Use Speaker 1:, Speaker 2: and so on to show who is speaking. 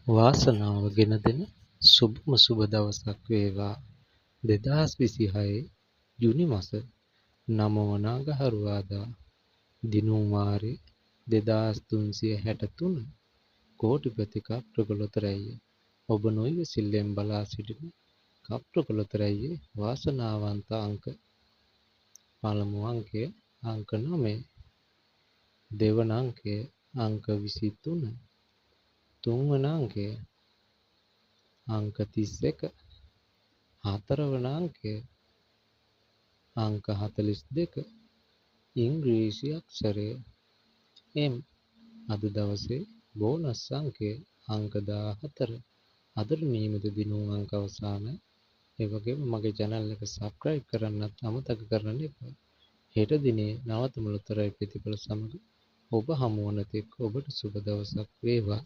Speaker 1: වාසනාව ගෙන දෙන සුබම සුබ දවසක් වේවා. 2026 ජුනි මාස 9 වන අඟහරුවාදා දිනුම් වාරේ 2363 කෝටිපති කප්‍රගලොතරැය. ඔබ නොයිවසිල්ලෙන් බලා සිටින කප්‍රගලොතරැයේ වාසනාවන්ත අංක පළමු අංකය අංක 9, දෙවන අංකය අංක 23, තුන්වන අංකය අංක 31, හතරවන අංකය අංක 42, ඉංග්‍රීසි අක්ෂරය M. අද දවසේ බෝනස් අංකය අංක 14. අදට නියමිත දිනුම් අංක අවසානයි. ඒ වගේම මගේ channel එක subscribe කරන්නත් අමතක කරන්න එපා. හෙට දිනේ නවතම ලොතරැයි ප්‍රතිඵල සමග ඔබ හමු වන තෙක් ඔබට සුබ දවසක් වේවා.